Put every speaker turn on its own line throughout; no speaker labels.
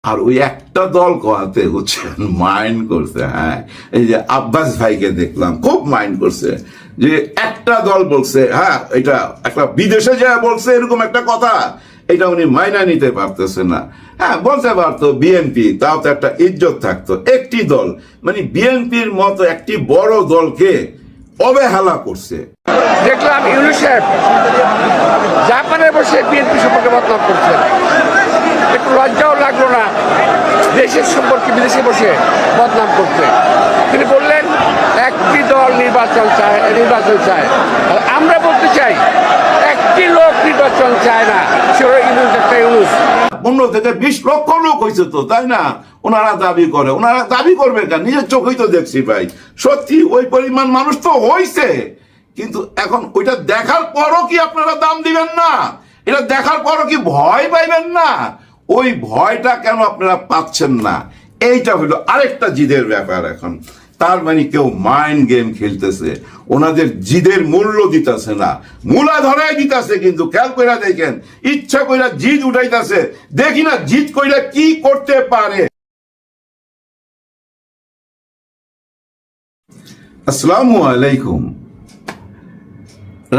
আর ওই একটা দল কোয়াতে হচ্ছে মাইন্ড করছে। হ্যাঁ, এই যে আব্বাস ভাইকে দেখলাম খুব মাইন্ড করছে যে একটা দল বলছে, হ্যাঁ এটা একটা বিদেশে যা বলছে এরকম একটা কথা, এটা উনি মাইনা নিতে পারতেছে না। হ্যাঁ, বলতে পারতো বিএনপি, তাও তো একটা ইজ্জত থাকতো। একটি দল মানে বিএনপির মতো একটি বড় দলকে অবহেলা করছে।
দেখলাম ইউনূস সাহেব জাপানে বসে বিএনপি সম্পর্কে বদনাম করছেন। একটু লজ্জাও লাগলো না দেশের সম্পর্কে বিদেশে বসে বদনাম করতে? তিনি বললেন একটি দল নির্বাচন চায়। আমরা বলতে চাই একটি লোক নির্বাচন চায় না, সে হলো ইউনূস, একটা ইউনূস।
15 থেকে 20 লক্ষ লোক হয়েছে তো, তাই না? ওনারা দাবি করে, ওনারা দাবি করবে কেন? নিজের চোখেই তো দেখছি ভাই, সত্যি ওই পরিমাণ মানুষ তো হয়েছে। কিন্তু এখন ওইটা দেখার পরও কি আপনারা দাম দিবেন না? এটা দেখার পরও কি ভয় পাইবেন না? ওই ভয়টা কেন আপনারা পাচ্ছেন না? এইটা হলো আরেকটা জিদের ব্যাপার। এখন তার মানে কেউ মাইন্ড গেম খেলতেছে, ওনাদের জিদের মূল্য দিতেছে না, মূলা ধরাই দিতেছে। কিন্তু খেয়াল কইরা দেখেন, ইচ্ছা কইরা জিদ উঠাইতেছে, দেখি না জিদ কইরা কি করতে পারে। আসসালামু আলাইকুম।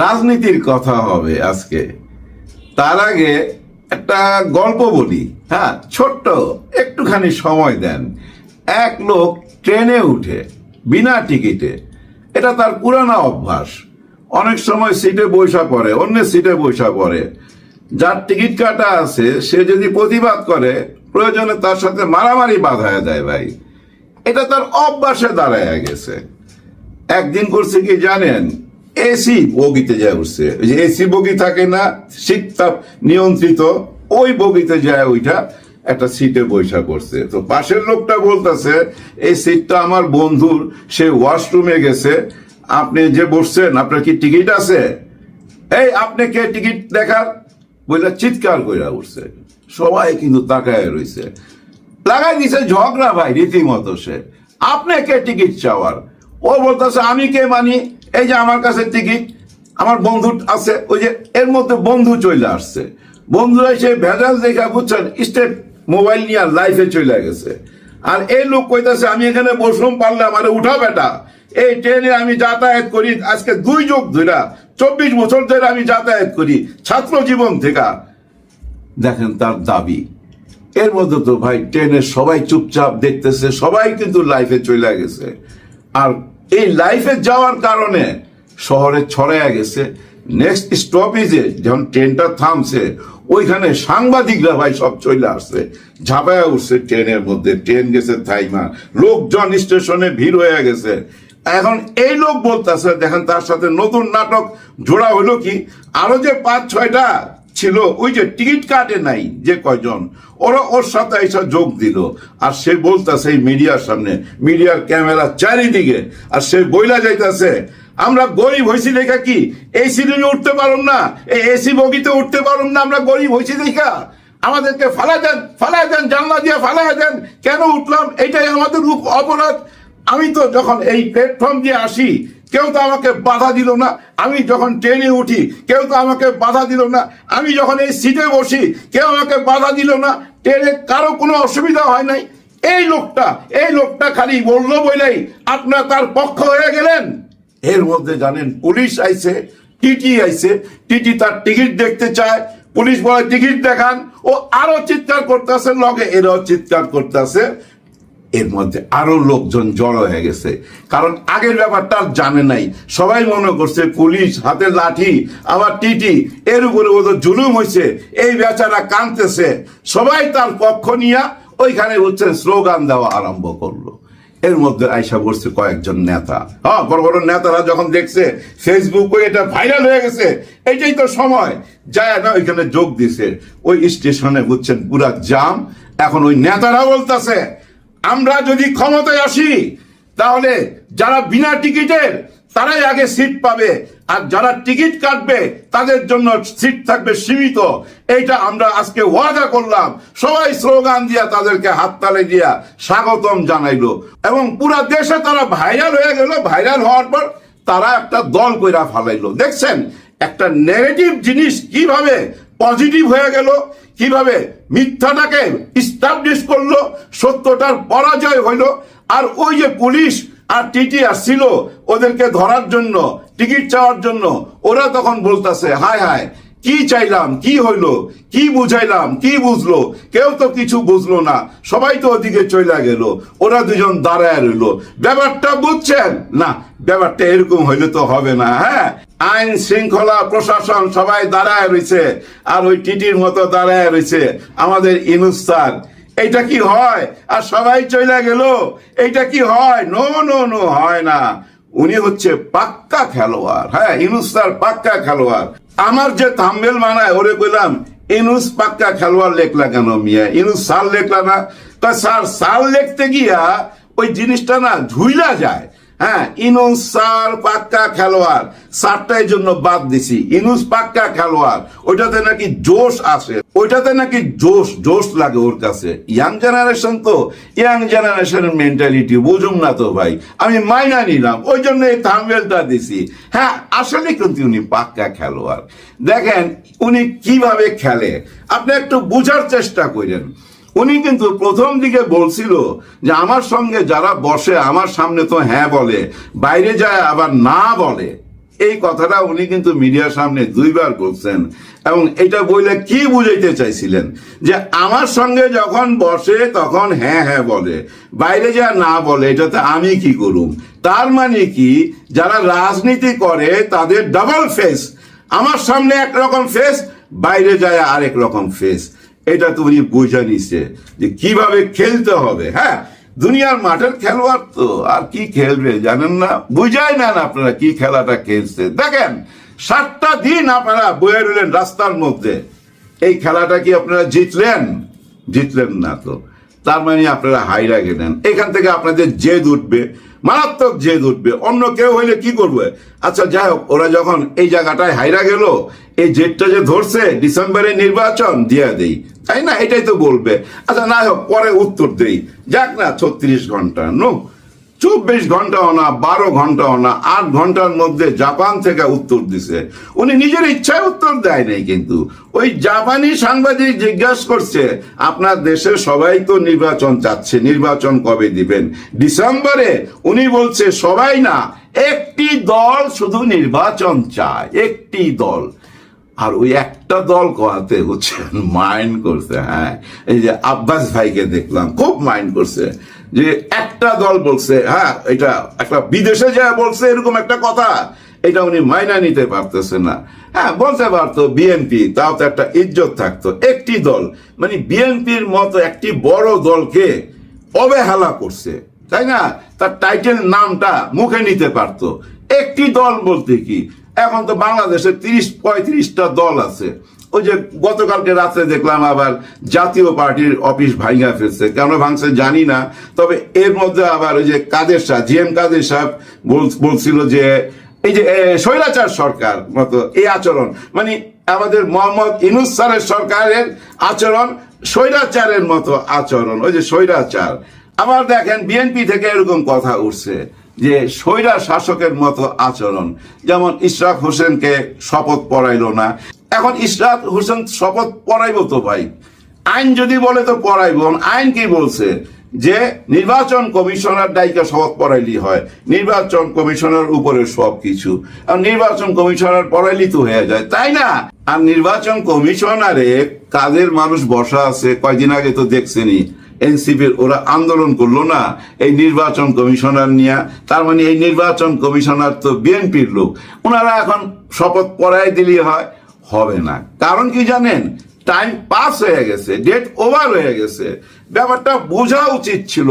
রাজনীতির কথা হবে আজকে। তার আগে একটা গল্প বলি। হ্যাঁ, ছোট্ট একটুখানি সময় দেন। এক লোক ট্রেনে উঠে বিনা টিকিটে, এটা তার পুরানো অভ্যাস, অনেক সময় সিটে বসা পড়ে, অন্য সিটে বসা পড়ে। যার টিকিট কাটা আছে সে যদি প্রতিবাদ করে, প্রয়োজনে তার সাথে মারামারি বাঁধায় দেয় ভাই। এটা তার অভ্যাসে দাঁড়ায় গেছে। একদিন করছে কি জানেন? এসি বগিতে যায় উঠছে। ওই যে এসি বগি থাকে না, শীততাপ নিয়ন্ত্রিত, ওই বগিতে যায় ওইটা একটা সিটে বৈশা করছে। তো পাশের লোকটা বলতেছে, এই সিটটা আমার বন্ধুর, সে ওয়াশরুমে গেছে, আপনি যে বসছেন আপনার কি টিকিট আছে? এই আপনি কে টিকিট দেখার? বইলা চিৎকার কইরা উঠছে। সবাই কিন্তু তাকায় রয়েছে, লাগাই দিছে ঝগড়া ভাই রীতিমতো। সে আপনি কে টিকিট চাওয়ার? ও বলতেছে আমি কে মানি, এই যে আমার কাছে টিকিট, আমার বন্ধু আছে। ওই যে এর মধ্যে বন্ধু চলে আসছে, বন্ধু এসে ভেজাল দেখা বুঝছেন স্টেট মোবাইল নিয়ে লাইফে চলে গেছে। আর এই লোক কইতাছে আমি এখানে বসলাম, পারলে আমার উঠা বেটা, এই ট্রেনে আমি যাতায়াত করি আজকে 2 যুগ ধরে, 24 বছর ধরে আমি যাতায়াত করি ছাত্র জীবন থেকে। দেখেন তার দাবি। এর মধ্যে তো ভাই ট্রেনের সবাই চুপচাপ দেখতেছে, সবাই কিন্তু লাইফে চলে গেছে। আর এই লাইফে যাওয়ার কারণে শহরে ছড়াইয়া গেছে। নেক্সট স্টপেজে যখন ট্রেনটা থামছে, ওইখানে সাংবাদিকরা ভাই সব চলে আসছে, ঝাঁপায়া উঠছে ট্রেনের মধ্যে। ট্রেন গেছে থাইমা, লোকজন স্টেশনে ভিড় হয়ে গেছে। এখন এই লোক বলতেছে, দেখেন তার সাথে নতুন নাটক জোড়া হলো কি, আরো যে 5-6টা ছিল ওই যে টিকিট কাটে নাই যে কয়জন, ওরা ওর সাথে এসে যোগ দিল। আর সে বলতেছে এই মিডিয়ার সামনে, মিডিয়ার ক্যামেরা চারিদিকে, আর সে বইলা যাইতেছে আমরা গরিব হয়েছি দেখা কি এই সিলিনে উঠতে পারুম না, এই এসি বগিতে উঠতে পারুম না, আমরা গরিব হয়েছি দেখা আমাদেরকে ফালাই দেন, জানলা দিয়ে ফালাই দেন। কেন উঠলাম? এটাই আমাদের অপরাধ। আমি তো যখন এই প্ল্যাটফর্ম দিয়ে আসি কেউ তো আমাকে বাধা দিল না, আমি যখন ট্রেনে উঠি কেউ তো আমাকে বাধা দিল না, আমি যখন এই সিটে বসি কেউ আমাকে বাধা দিল না, ট্রেনে কারো কোনো অসুবিধা হয় নাই। এই লোকটা খালি বললো বলেই আপনারা তার পক্ষ হয়ে গেলেন। এর মধ্যে জানেন পুলিশ আইছে, টিটি আইছে, টিটি তার টিকিট দেখতে চায়, পুলিশ বলে টিকিট দেখান, ও আরো চিৎকার করতেছে, লগে এরাও চিৎকার করতেছে। এর মধ্যে আরো লোকজন জড়ো হয়ে গেছে, কারণ আগের ব্যাপারটা জানে নাই। সবাই মনে করছে পুলিশ হাতে লাঠি, আবার টিটি, এর উপরে ওদের জুলুম হয়েছে, এই বেচারা কাঁদতেছে। সবাই তার পক্ষ নিয়ে ওইখানে হচ্ছে স্লোগান দেওয়া আরম্ভ করলো। এর মধ্যে আইসা বসছে কয়েকজন নেতা। হ্যাঁ, বড় বড় নেতারা যখন দেখছে ফেসবুকে এটা ভাইরাল হয়ে গেছে, এইটাই তো সময়, যায় না ওইখানে যোগ দিছে। ওই স্টেশনে বুঝছেন পুরা জাম। এখন ওই নেতারা বলতেছে আমরা যদি ক্ষমতায় আসি তাহলে যারা বিনা টিকিটের তারাই আগে সিট পাবে, আর যারা টিকিট কাটবে তাদের জন্য সিট থাকবে সীমিত। এইটা আমরা আজকে ওয়াদা করলাম। সবাই স্লোগান দিয়া তাদেরকে হাততালি দিয়া স্বাগতম জানাইলো, এবং পুরা দেশে তারা ভাইরাল হয়ে গেল। ভাইরাল হওয়ার পর তারা একটা দল কইরা ফালাইলো। দেখছেন একটা নেগেটিভ জিনিস কিভাবে পজিটিভ হয়ে গেল, কিভাবে মিথ্যাটাকে ইস্টাবলিশ করলো, সত্যটার পরাজয় হইলো। আর ওই যে পুলিশ আর টিটি আসছিল ওদেরকে ধরার জন্য, টিকিট চাওয়ার জন্য, ওরা তখন বলতেছে হায় হায় কি চাইলাম, কি হইলো, কি বুঝাইলাম, কি বুঝলো, কেউ তো কিছু বুঝলো না, সবাই তো ওদিকে চলে গেল, ওরা দুজন দাঁড়ায় রইলো। ব্যাপারটা বুঝছেন না? ব্যাপারটা এরকম হইলে তো হবে না। হ্যাঁ, আইন শৃঙ্খলা প্রশাসন সবাই দাঁড়ায় রয়েছে, আর ওই টিটির মতো দাঁড়ায় রয়েছে আমাদের ইউনূস স্যার। এইটা কি হয়? আর সবাই চলে গেল, এইটা কি হয়? নো নো নো, হয় না। উনি হচ্ছে পাক্কা খেলোয়াড়। হ্যাঁ, ইউনূস স্যার পাক্কা খেলোয়াড়। আমার যে থাম্বনেল বানায় ওরে বললাম ইউনূস পাক্কা খেলোয়াড় লেখলা কেন মিয়া, ইউনূস স্যার লেখলা না? তা স্যার লিখতে গিয়া ওই জিনিসটা না ঝুইলা যায়। হ্যাঁ, ইউনূস স্যার পাক্কা খেলোয়াড়, স্যারটাই জন্য বাদ দিছি। ইউনূস পাক্কা খেলোয়াড়, ওইটাতে নাকি জোশ আসে, ওইটাতে নাকি জোশ লাগে ওর কাছে। ইয়াং জেনারেশন তো, ইয়াং জেনারেশনের মেন্টালিটি বুঝুম না তো ভাই, আমি মাইনা নিলাম, ওই জন্য এই থাম্বনেলটা দিছি। হ্যাঁ, আসলে কিন্তু উনি পাক্কা খেলোয়াড়। দেখেন উনি কিভাবে খেলে, আপনি একটু বুঝার চেষ্টা করেন। উনি কিন্তু প্রথম দিকে বলছিল যে আমার সঙ্গে যারা বসে আমার সামনে তো হ্যাঁ বলে, বাইরে যায় আবার না বলে। এই কথাটা উনি কিন্তু মিডিয়ার সামনে 2 বার বলছেন। এবং এটা বলে কি বুঝাইতে চাইছিলেন? যে আমার সঙ্গে যখন বসে তখন হ্যাঁ হ্যাঁ বলে, বাইরে যা না বলে, এটাতে আমি কি করুম? তার মানে কি, যারা রাজনীতি করে তাদের ডাবল ফেস। আমার সামনে একরকম ফেস, বাইরে যায় আরেক রকম ফেস। এটা তো উনি বুঝে নিছে যে কিভাবে খেলতে হবে। হ্যাঁ, দুনিয়ার মাঠের খেলোয়াড় তো, আর কি খেলবে জানেন না, বুঝাই নেন আপনারা কি খেলাটা খেলছে। দেখেন 7টা দিন আপনারা বয়ে রইলেন রাস্তার মধ্যে, এই খেলাটা কি আপনারা জিতলেন না তো। তার মানে আপনারা হাইরা গেলেন। এখান থেকে আপনাদের জেদ উঠবে, মারাত্মক জেদ উঠবে। অন্য কেউ হইলে কি করবে? আচ্ছা যাই হোক, ওরা যখন এই জায়গাটায় হাইরা গেল, এই জেদটা যে ধরছে ডিসেম্বরে নির্বাচন দিয়ে দেই, তাই না? এটাই তো বলবে। আচ্ছা না হোক, পরে উত্তর দেই, যাক না 36 ঘন্টা, 24 ঘন্টাও না, 12 ঘন্টাও না, 8 ঘন্টার মধ্যে জাপান থেকে উত্তর দিছে। উনি নিজের ইচ্ছায় উত্তর দেয় নাই, কিন্তু ওই জাপানি সাংবাদিক জিজ্ঞাসা করছে আপনার দেশের সবাই তো নির্বাচন চাচ্ছে, নির্বাচন কবে দিবেন? ডিসেম্বরে। উনি বলছে সবাই না, একটি দল শুধু নির্বাচন চায়, একটি দল। আর ওই একটা দল কোয়াতে হচ্ছে মাইন্ড করছে। হ্যাঁ, এই যে আব্বাস ভাইকে দেখলাম খুব মাইন্ড করছে যে একটা দল বলছে। হ্যাঁ, এটা একটা বিদেশে যায় বলছে এরকম একটা কথা, এটা উনি মাইনা নিতে পারতেছে না। হ্যাঁ, বলতে পারতো বিএনপি, তাও তো একটা ইজ্জত থাকতো। একটি দল মানে বিএনপির মতো একটি বড় দলকে অবহেলা করছে, তাই না? তার টাইটেল নামটা মুখে নিতে পারতো। একটি দল বলতে কি, এখন তো বাংলাদেশে 30-35টা দল আছে। ওই যে গতকালকে রাত্রে দেখলাম আবার জাতীয় পার্টির অফিস ভাঙা ফেলছে, কেন ভাঙছে জানি না। তবে এর মধ্যে আবার ওই যে কাদের সাহেব, জিএম কাদের সাহেব বলছিল যে এই যে স্বৈরাচার সরকার মতো এই আচরণ, মানে আমাদের মোহাম্মদ ইউনূস স্যারের সরকারের আচরণ স্বৈরাচারের মতো আচরণ, ওই যে স্বৈরাচার। আবার দেখেন বিএনপি থেকে এরকম কথা উঠছে যে স্বৈরা শাসকের মতো আচরণ। যেমন ইশরাক হোসেনকে শপথ পড়াইলো না। এখন ইশরাক হোসেন শপথ পড়াইবো তো ভাই, আইন যদি বলে তো পড়াইবো। আইন কি বলছে? যে নির্বাচন কমিশনার দায়িত্ব শপথ পড়াইলি হয়, নির্বাচন কমিশনার উপরে সবকিছু। আর নির্বাচন কমিশনার পড়াইলি তো হয়ে যায়, তাই না? আর নির্বাচন কমিশনারে কাদের মানুষ বসা আছে, কয়দিন আগে তো দেখছেনি এনসিপির ওরা আন্দোলন করলো না এই নির্বাচন কমিশনার নিয়ে। তার মানে এই নির্বাচন কমিশনার তো বিএনপির লোক। ওনারা এখন শপথ পড়াই দিলে হবে না। কারণ কি জানেন? টাইম পাস হয়ে গেছে, ডেট ওভার হয়ে গেছে। ব্যাপারটা বোঝা উচিত ছিল।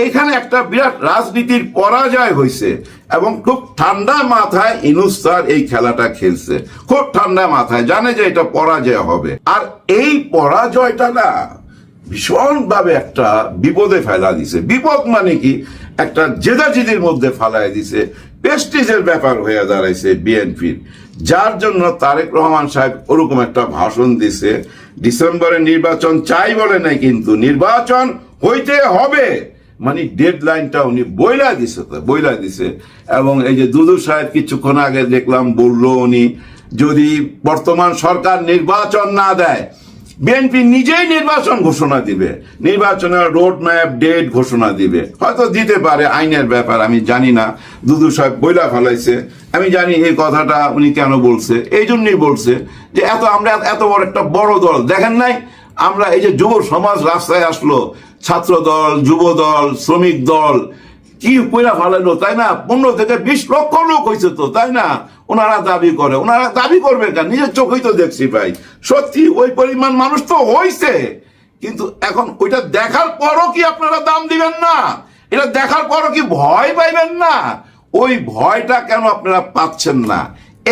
এখানে একটা বিরাট রাজনীতির পরাজয় হয়েছে এবং খুব ঠান্ডা মাথায় ইউনূস স্যার এই খেলাটা খেলছে, খুব ঠান্ডা মাথায়, জানে যে এটা পরাজয় হবে। আর এই পরাজয়টা না ভীষণভাবে একটা বিপদে ফেলা দিছে। বিপদ মানে কি, একটা জেদাজিদির মধ্যে ফেলাই দিছে, প্রেস্টিজের ব্যাপার হয়ে দাঁড়াইছে বিএনপির। যার জন্য তারেক রহমান সাহেব ওরকম একটা ভাষণ দিছে, ডিসেম্বরে নির্বাচন চাই বলে নাই, কিন্তু নির্বাচন হইতে হবে, মানে ডেডলাইনটা উনি বইলা দিছে। এবং এই যে দুদু সাহেব কিছুক্ষণ আগে দেখলাম বললো, উনি যদি বর্তমান সরকার নির্বাচন না দেয় বিএনপি নিজেই নির্বাচন ঘোষণা দিবে, নির্বাচনের রোড ম্যাপ ডেট ঘোষণা দিবে, হয়তো দিতে পারে, আইনের ব্যাপার আমি জানি না। দুদু সাহেব বইলা ফেলাইছে, আমি জানি এই কথাটা উনি কেন বলছে, এই জন্যই বলছে যে আমরা এত বড় একটা বড় দল দেখেন নাই, আমরা এই যে যুব সমাজ রাস্তায় আসলো, ছাত্র দল, যুব দল, শ্রমিক দল, কি কইরা ফেলাইলো, তাই না? 15 থেকে 20 লক্ষ লোক হয়েছে তো, তাই না? ওনারা দাবি করবে কেন? নিজের চোখেই তো দেখছি ভাই, সত্যি ওই পরিমাণ মানুষ তো হয়েছে। কিন্তু এখন ওইটা দেখার পরও কি আপনারা দাম দিবেন না? এটা দেখার পরও কি ভয় পাইবেন না? ওই ভয়টা কেন আপনারা পাচ্ছেন না?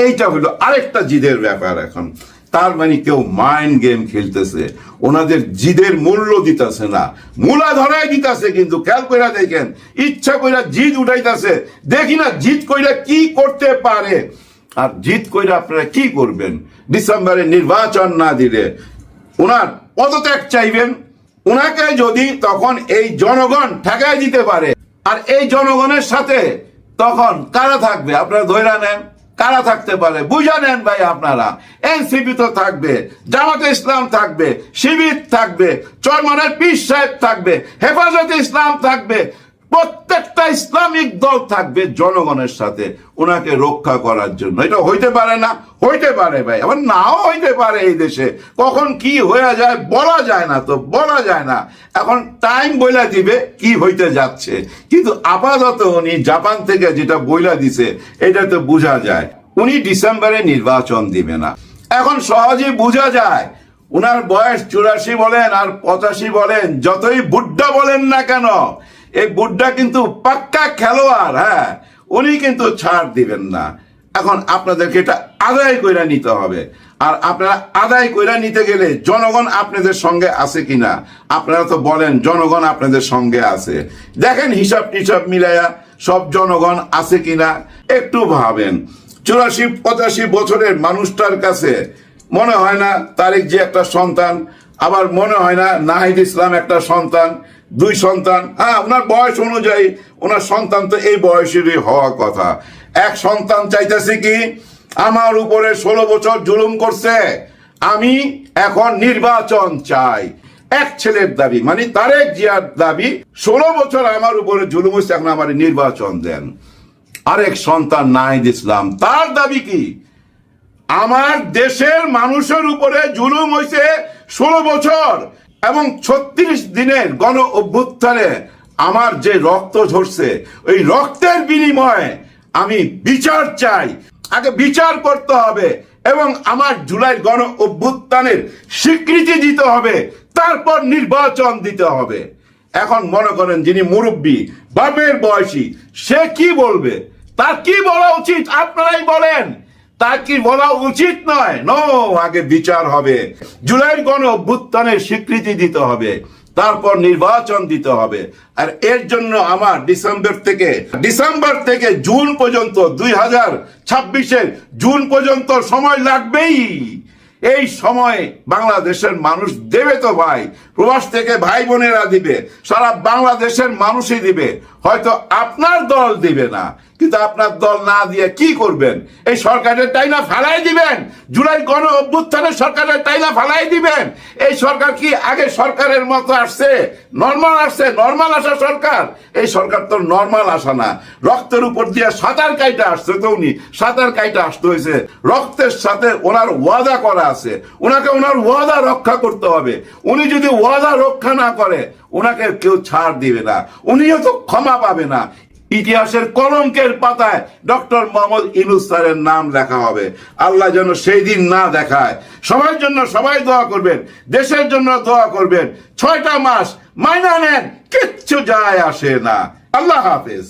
এইটা হলো আরেকটা জিদের ব্যাপার এখন। তার মানে কেউ মাইন্ড গেম খেলতেছে, ওনাদের জিদের মূল্য দিতেছে না, মূলা ধরাই দিতেছে। কিন্তু খেয়াল করে দেখেন, ইচ্ছা কইরা জিদ উঠাইতেছে, দেখি না জিদ কইরা কি করতে পারে। আর জিদ কইরা আপনারা কি করবেন? ডিসেম্বরে নির্বাচন না দিলে ওনার পদত্যাগ চাইবেন। ওনাকে যদি তখন এই জনগণ ঠেকাই দিতে পারে, আর এই জনগণের সাথে তখন কারা থাকবে আপনারা ধৈর্য নেন, কারা থাকতে পারে বুঝা নেন ভাই। আপনারা এনসিপি তো থাকবে, জামাতে ইসলাম থাকবে, শিবির থাকবে, চরমনের পীর সাহেব থাকবে, হেফাজতে ইসলাম থাকবে, প্রত্যেকটা ইসলামিক দল থাকবে জনগণের সাথে ওনাকে রক্ষা করার জন্য। এটা হইতে পারে না? হইতে পারে ভাই, আবার নাও হইতে পারে। এই দেশে কখন কি হয়ে যায় বলা যায় না, তো বলা যায় না। এখন টাইম বইলা দিবে কি হইতে যাচ্ছে। কিন্তু আপাতত উনি জাপান থেকে যেটা বইলা দিছে এটা তো বোঝা যায় উনি ডিসেম্বরে নির্বাচন দিবে না। এখন সহজেই বোঝা যায় উনার বয়স 84 বলেন আর 85 বলেন, যতই বুড্ঢা বলেন না কেন, এই বুড্ঢা কিন্তু পাক্কা খেলোয়াড়। হ্যাঁ, উনি কিন্তু ছাড় দিবেন না। এখন আপনাদেরকে এটা আদায় কইরা নিতে হবে। আর আপনারা আদায় কইরা নিতে গেলে জনগণ আপনাদের সঙ্গে আছে কিনা, আপনারা তো বলেন জনগণ আপনাদের সঙ্গে আছে। দেখেন হিসাব টিসাব মিলাইয়া সব জনগণ আছে কিনা একটু ভাবেন। 84-85 বছরের মানুষটার কাছে মনে হয় না তারেক যে একটা সন্তান, আবার মনে হয় না নাহিদ ইসলাম একটা সন্তান, 2 সন্তান। হ্যাঁ, ওনার বয়স অনুযায়ী ওনার সন্তান তো এই বয়সেরই হওয়া কথা। এক সন্তান চাইতেছে কি, আমার উপরে 16 বছর জুলুম করছে, আমি এখন নির্বাচন চাই। এক ছেলের দাবি, মানে তারেক জিয়ার দাবি, 16 বছর আমার উপরে জুলুম হচ্ছে, এখন আমার নির্বাচন দেন। আরেক সন্তান নাহিদ ইসলাম, তার দাবি কি, আমার দেশের মানুষের উপরে জুলুম হয়েছে 16 বছর এবং 36 দিনের গণ অভ্যুত্থানে আমার যে রক্ত ঝরছে, ওই রক্তের বিনিময়ে আমি বিচার চাই। আগে বিচার করতে হবে এবং আমার জুলাই গণ অভ্যুত্থানের স্বীকৃতি দিতে হবে, তারপর নির্বাচন দিতে হবে। এখন মনে করেন যিনি মুরব্বী, বাপের বয়সী, সে কি বলবে? তার কি বলা উচিত আপনারাই বলেন। তার কি বলা উচিত নয়? নো, আগে বিচার হবে, জুলাই গণ অভ্যুত্থানের স্বীকৃতি দিতে হবে, তারপর নির্বাচন দিতে হবে। আর এর জন্য আমার ডিসেম্বর থেকে জুন পর্যন্ত, 2026-এর জুন পর্যন্ত সময় লাগবেই। এই সময় বাংলাদেশের মানুষ দেবে তো ভাই, প্রবাস থেকে ভাই বোনেরা দিবে, সারা বাংলাদেশের মানুষই দিবে। হয়তো আপনার দল দিবে না, কিন্তু আপনার দল না দিয়ে কি করবেন? এই সরকারের টাইনা ফেলাই দিবেন? জুলাই গণ অভ্যুত্থানের সরকারের টাইনা ফেলাই দিবেন? এই সরকার কি আগে সরকারের মতো আসছে? নর্মাল আসছে? নর্মাল আসা সরকার? এই সরকার তো নর্মাল আসা না, রক্তের উপর দিয়ে সাঁতার কাইটা আসছে। তো উনি সাঁতার কাইটা আসতে হয়েছে, রক্তের সাথে ওনার ওয়াদা করা আছে, ওনাকে ওনার ওয়াদা রক্ষা করতে হবে। উনি যদি ওয়াদা রক্ষা না করে ওনাকে কেউ ছাড় দিবে না, উনিও তো ক্ষমা পাবে না। ইতিহাসের কলঙ্কের পাতায় ডক্টর মোহাম্মদ ইউনূস স্যারের নাম লেখা হবে। আল্লাহ যেন সেই দিন না দেখায়। সবার জন্য সবাই দোয়া করবেন, দেশের জন্য দোয়া করবেন। 6টা মাস মাইনা নেন, কিচ্ছু যায় আসে না। আল্লাহ হাফেজ।